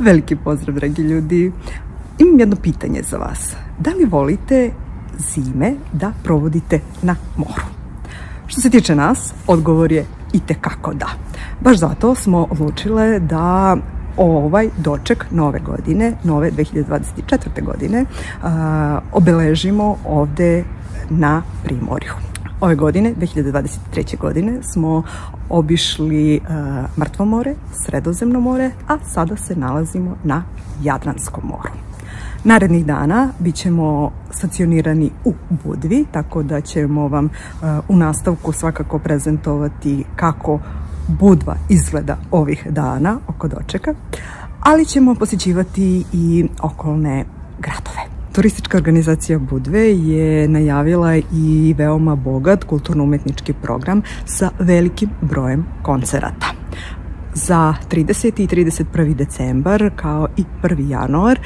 Veliki pozdrav, dragi ljudi. Imam jedno pitanje za vas. Da li volite zime da provodite na moru? Što se tiče nas, odgovor je itekako da. Baš zato smo odlučile da ovaj doček nove godine, nove 2024. godine, obeležimo ovde na Primorju. Ove godine, 2023. godine, smo obišli Mrtvo more, Sredozemno more, a sada se nalazimo na Jadranskom moru. Narednih dana bit ćemo stacionirani u Budvi, tako da ćemo vam u nastavku svakako prezentovati kako Budva izgleda ovih dana oko dočeka, ali ćemo posjećivati i okolne gradove. Turistička organizacija Budve je najavila i veoma bogat kulturno-umetnički program sa velikim brojem koncerata. Za 30. i 31. decembar, kao i 1. januar,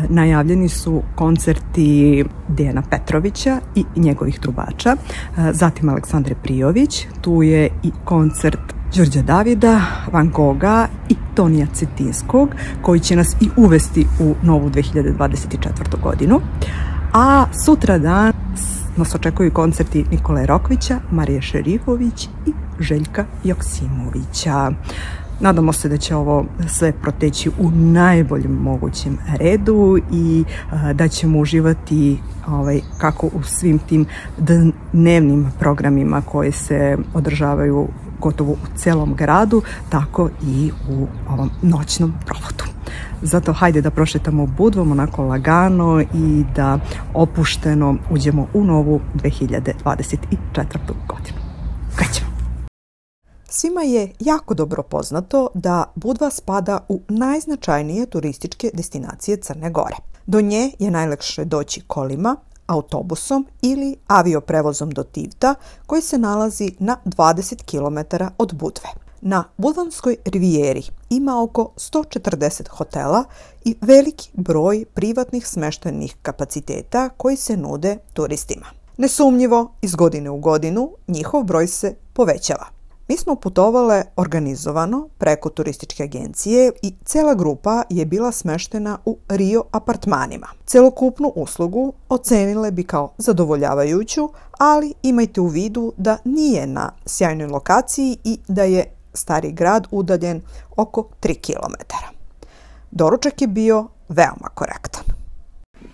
najavljeni su koncerti Dejana Petrovića i njegovih trubača, zatim Aleksandre Prijović, tu je i koncert Đorđa Davida, Van Gogha i Tonija Cetinskog, koji će nas i uvesti u novu 2024. godinu. A sutradan nas očekuju koncerti Nikole Rokvića, Marije Šerifović i Željka Joksimovića. Nadamo se da će ovo sve proteći u najboljem mogućem redu i da ćemo uživati kako u svim tim dnevnim programima koji se održavaju gotovo u celom gradu, tako i u ovom noćnom provodu. Zato hajde da prošetamo Budvom onako lagano i da opušteno uđemo u novu 2024. godinu. Krećemo! Svima je jako dobro poznato da Budva spada u najznačajnije turističke destinacije Crne Gore. Do nje je najlakše doći kolima, autobusom ili avioprevozom do Tivta, koji se nalazi na 20 km od Budve. Na Budvanskoj rivijeri ima oko 140 hotela i veliki broj privatnih smeštajnih kapaciteta koji se nude turistima. Nesumnjivo, iz godine u godinu njihov broj se povećava. Mi smo putovale organizovano preko turističke agencije i cela grupa je bila smeštena u Rio apartmanima. Celokupnu uslugu ocenile bi kao zadovoljavajuću, ali imajte u vidu da nije na sjajnoj lokaciji i da je stari grad udaljen oko 3 km. Doručak je bio veoma korektan.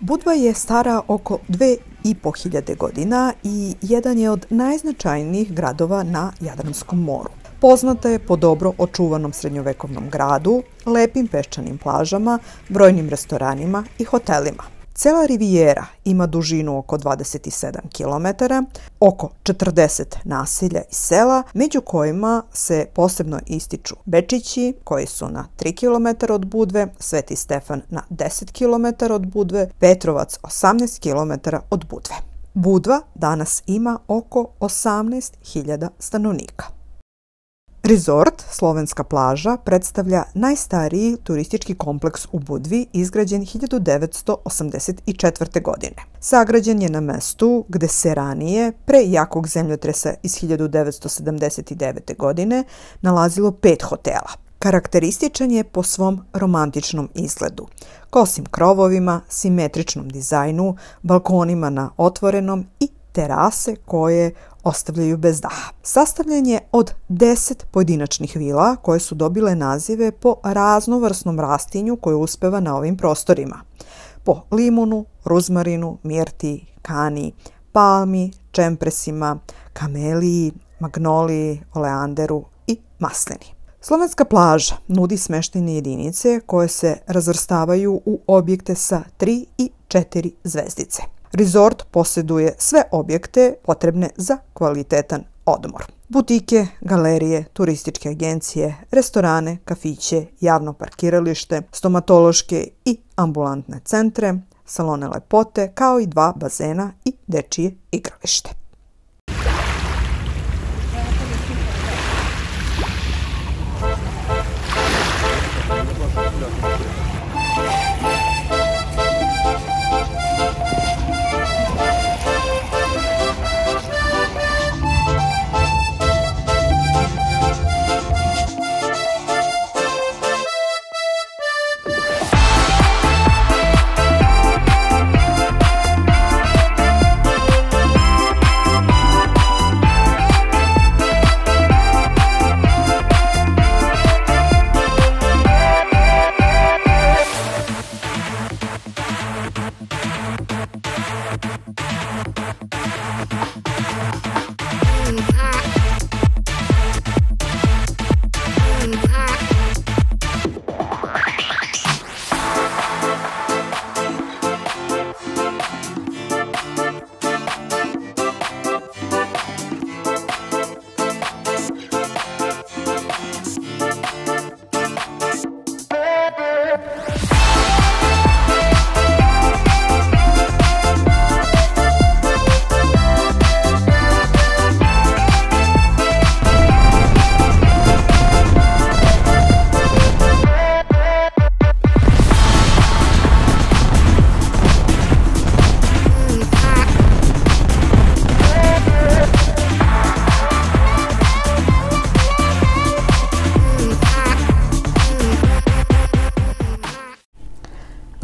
Budva je stara oko 2500 godina i jedan je od najznačajnijih gradova na Jadranskom moru. Poznata je po dobro očuvanom srednjovekovnom gradu, lepim peščanim plažama, brojnim restoranima i hotelima. Cela rivijera ima dužinu oko 27 km, oko 40 naselja i sela, među kojima se posebno ističu Bečići, koji su na 3 km od Budve, Sveti Stefan na 10 km od Budve, Petrovac 18 km od Budve. Budva danas ima oko 18.000 stanovnika. Resort Slovenska plaža predstavlja najstariji turistički kompleks u Budvi, izgrađen 1984. godine. Sagrađen je na mestu gde se ranije, pre jakog zemljotresa iz 1979. godine, nalazilo 5 hotela. Karakterističan je po svom romantičnom izgledu, kosim krovovima, simetričnom dizajnu, balkonima na otvorenom i terase koje ostavljaju bez daha. Sastavljen je od 10 pojedinačnih vila koje su dobile nazive po raznovrsnom rastinju koje uspeva na ovim prostorima. Po limunu, ruzmarinu, mirti, kani, palmi, čempresima, kameliji, magnoliji, oleanderu i maslini. Slovenska plaža nudi smeštajne jedinice koje se razvrstavaju u objekte sa 3 i 4 zvezdice. Resort posjeduje sve objekte potrebne za kvalitetan odmor. Butike, galerije, turističke agencije, restorane, kafiće, javno parkiralište, stomatološke i ambulantne centre, salone lepote, kao i 2 bazena i dečije igralište.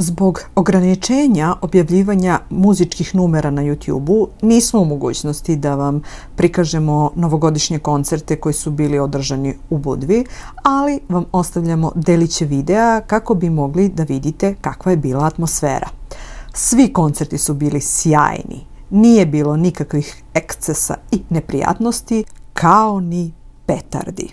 Zbog ograničenja objavljivanja muzičkih numera na YouTube-u nismo u mogućnosti da vam prikažemo novogodišnje koncerte koji su bili održani u Budvi, ali vam ostavljamo deliće videa kako bi mogli da vidite kakva je bila atmosfera. Svi koncerti su bili sjajni, nije bilo nikakvih ekscesa i neprijatnosti, kao ni petardi.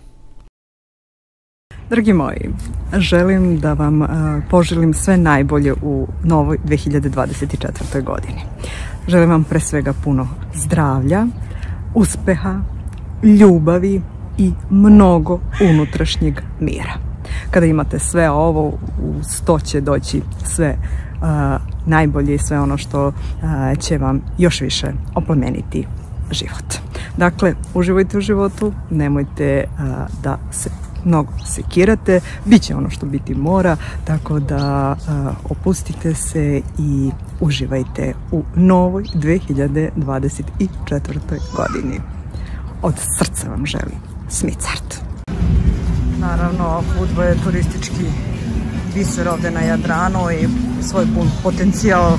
Dragi moji, želim da vam poželim sve najbolje u novoj 2024. godini. Želim vam pre svega puno zdravlja, uspeha, ljubavi i mnogo unutrašnjeg mira. Kada imate sve ovo, uz to će doći sve najbolje i sve ono što će vam još više oplemeniti život. Dakle, uživajte u životu, nemojte da se mnogo sekirate, bit će ono što biti mora, tako da opustite se i uživajte u novoj 2024. godini. Od srca vam želim Smicart. Naravno, Budva je turistički biser ovde na Jadranu i svoj pun potencijal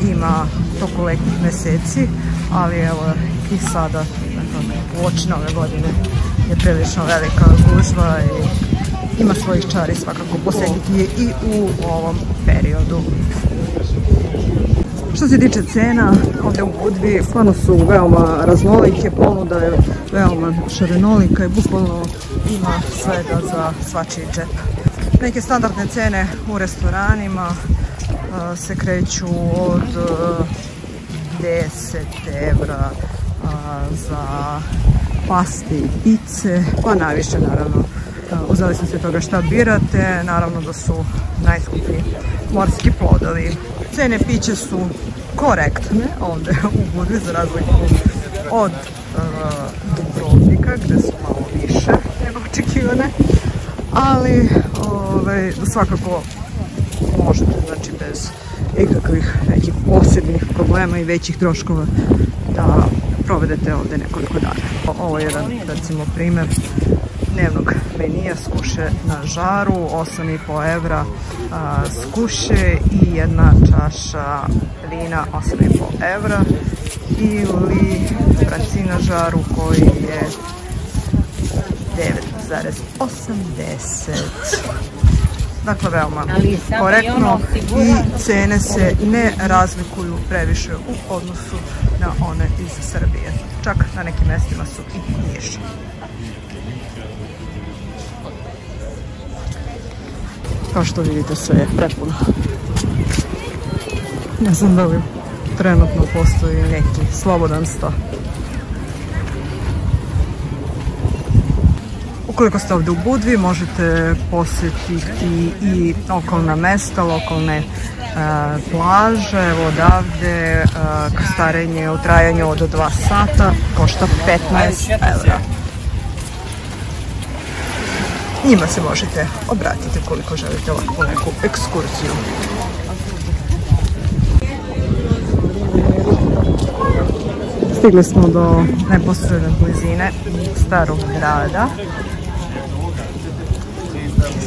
ima toku letnjih meseci, ali evo i sada, uoči nove godine, je prilično velika gužva i ima svojih čari svakako posetiti je i u ovom periodu. Što se tiče cena, ovde u Budvi stvarno su veoma raznolike, ponuda je veoma šarenolika i bukvalno ima svega za svačiji džep. Neke standardne cene u restoranima se kreću od 10 evra za paste i pice, pa najviše naravno u zavisnosti od toga šta birate. Naravno da su najskuplji morski plodovi. Cene piće su korektne ovde u Budvi za razliku od Dubrovnika gde su malo više nego očekivane, ali svakako možete, znači bez ikakvih nekih posebnih problema i većih troškova da provedete ovde nekoliko dana. Ovo je jedan, recimo, primer dnevnog menija, skuše na žaru, 8,5 evra skuše i jedna čaša vina 8,5 evra, ili franci na žaru koji je 9,80. Dakle, veoma korektno i cene se ne razlikuju previše u odnosu na one iz Srbije. Čak na nekim mestima su i niže. Kao što vidite, sve je prepuno. Ne znam da li trenutno postoji neki slobodan sto. Ukoliko ste ovde u Budvi, možete posetiti i okolna mesta, lokalne plaže. Evo odavde krstarenje u trajanju od 2 sata košta 15 evra. Njima se možete obratiti koliko želite ovakvu neku ekskurziju. Stigli smo do neposredne blizine starog grada.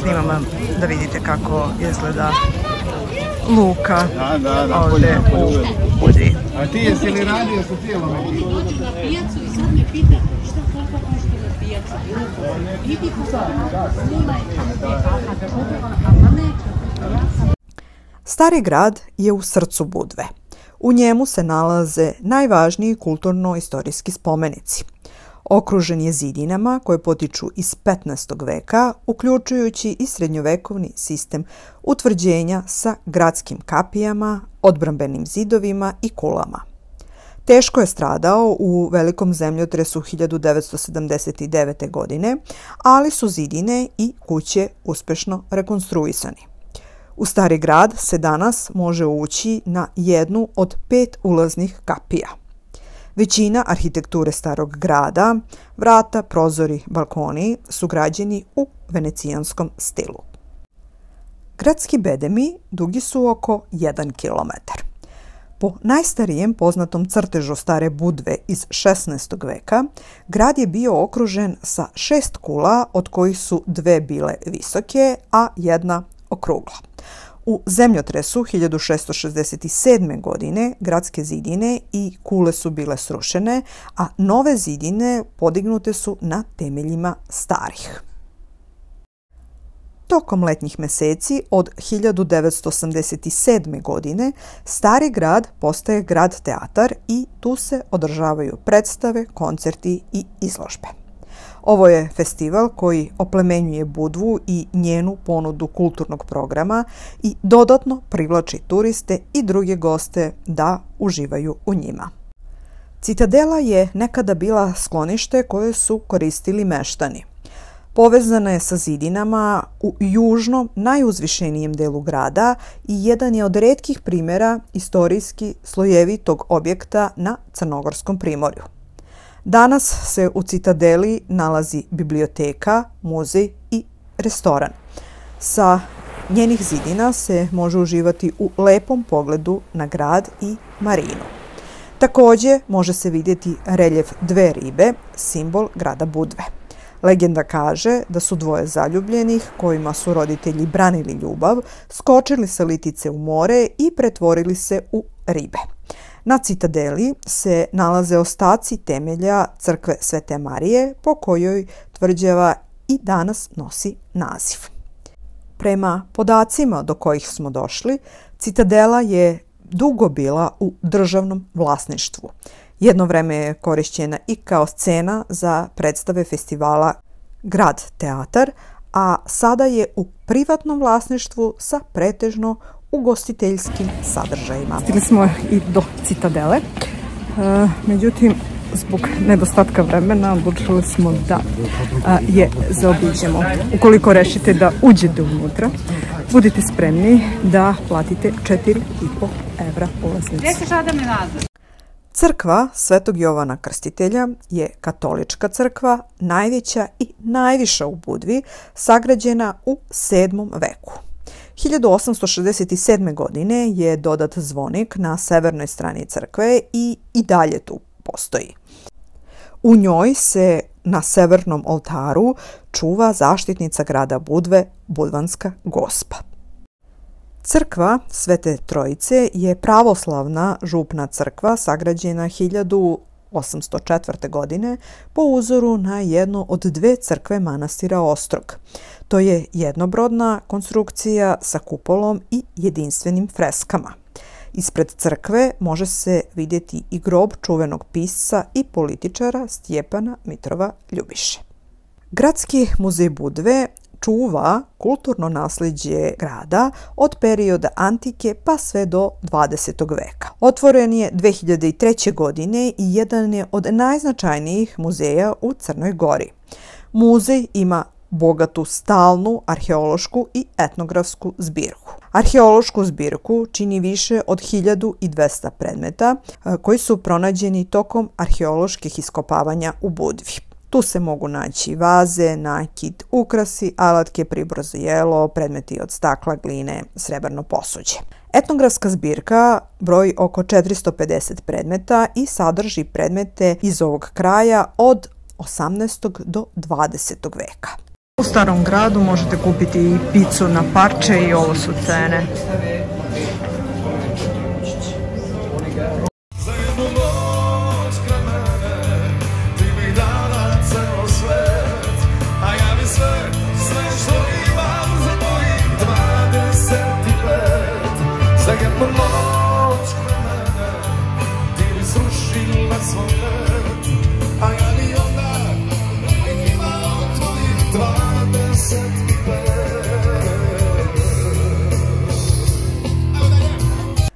Snimam vam da vidite kako izgleda luka ovde u Budvi. A ti jesi li radio sa tijelom? Na pijacu i sad me pita šta koliko košta na pijacu. Idi snimaj. Stari grad je u srcu Budve. U njemu se nalaze najvažniji kulturno-istorijski spomenici. Okružen je zidinama koje potiču iz 15. veka, uključujući i srednjovekovni sistem utvrđenja sa gradskim kapijama, odbrambenim zidovima i kulama. Teško je stradao u velikom zemljotresu 1979. godine, ali su zidine i kuće uspešno rekonstruisani. U Stari grad se danas može ući na jednu od 5 ulaznih kapija. Većina arhitekture Starog grada, vrata, prozori, balkoni su građeni u venecijanskom stilu. Gradski bedemi dugi su oko 1 kilometar. Po najstarijem poznatom crtežu Stare Budve iz 16. veka, grad je bio okružen sa 6 kula, od kojih su 2 bile visoke, a 1 okrugla. U zemljotresu 1667. godine gradske zidine i kule su bile srušene, a nove zidine podignute su na temeljima starih. Tokom letnjih meseci od 1987. godine Stari grad postaje grad teatar i tu se održavaju predstave, koncerti i izložbe. Ovo je festival koji oplemenjuje Budvu i njenu ponudu kulturnog programa i dodatno privlači turiste i druge goste da uživaju u njima. Citadela je nekada bila sklonište koje su koristili meštani. Povezana je sa zidinama u južnom, najuzvišenijem delu grada i jedan je od retkih primjera istorijski slojevitog objekta na Crnogorskom primorju. Danas se u Citadeli nalazi biblioteka, muzej i restoran. Sa njenih zidina se može uživati u lepom pogledu na grad i marinu. Također može se vidjeti reljef dve ribe, simbol grada Budve. Legenda kaže da su dvoje zaljubljenih, kojima su roditelji branili ljubav, skočili sa litice u more i pretvorili se u ribe. Na Citadeli se nalaze ostaci temelja crkve Svete Marije, po kojoj tvrđava i danas nosi naziv. Prema podacima do kojih smo došli, Citadela je dugo bila u državnom vlasništvu. Jedno vreme je korišćena i kao scena za predstave festivala Grad teatar, a sada je u privatnom vlasništvu sa pretežno ugostiteljskim sadržajima. Stigli smo i do Citadele, međutim, zbog nedostatka vremena odlučili smo da je zaobiđemo. Ukoliko rešite da uđete unutra, budite spremni da platite 4,5 evra ulaznicu. Crkva Svetog Jovana Krstitelja je katolička crkva, najveća i najviša u Budvi, sagrađena u 7. veku. 1867. godine je dodat zvonik na severnoj strani crkve i dalje tu postoji. U njoj se na severnom oltaru čuva zaštitnica grada Budve, Budvanska Gospa. Crkva Svete Trojice je pravoslavna župna crkva sagrađena 1804. godine po uzoru na jednu od dve crkve manastira Ostrog. To je jednobrodna konstrukcija sa kupolom i jedinstvenim freskama. Ispred crkve može se vidjeti i grob čuvenog pisca i političara Stjepana Mitrova Ljubiše. Gradski muzej Budve čuva kulturno nasljeđe grada od perioda antike pa sve do 20. veka. Otvoren je 2003. godine i jedan je od najznačajnijih muzeja u Crnoj Gori. Muzej ima bogatu stalnu arheološku i etnografsku zbirku. Arheološku zbirku čini više od 1200 predmeta koji su pronađeni tokom arheoloških iskopavanja u Budvi. Tu se mogu naći vaze, nakit, ukrasi, alatke, pribor za jelo, predmeti od stakla, gline, srebrno posuđe. Etnografska zbirka broji oko 450 predmeta i sadrži predmete iz ovog kraja od 18. do 20. veka. U Starom gradu možete kupiti i picu na parče i ovo su cene.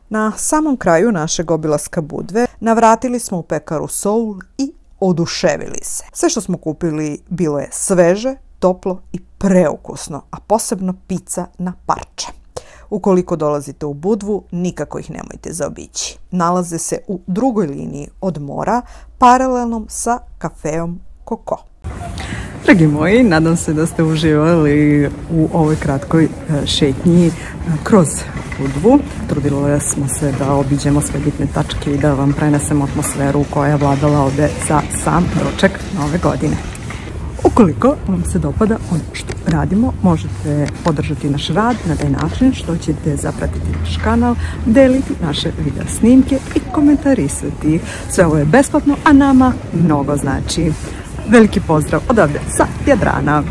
Na samom kraju našeg obilaska Budve navratili smo u pekaru Soul i oduševili se. Sve što smo kupili bilo je sveže, toplo i preukusno, a posebno pica na parče. Ukoliko dolazite u Budvu, nikako ih nemojte zaobići. Nalaze se u drugoj liniji od mora, paralelnom sa kafeom Koko. Dragi moji, nadam se da ste uživali u ovoj kratkoj šetnji kroz Budvu. Trudili smo se da obiđemo sve bitne tačke i da vam prenesemo atmosferu koja je vladala ovde za sam doček Nove godine. Ukoliko vam se dopada ono što radimo, možete podržati naš rad na taj način što ćete zapratiti naš kanal, deliti naše video snimke i komentarisati. Sve ovo je besplatno, a nama mnogo znači. Veliki pozdrav odavde sa Jadrana.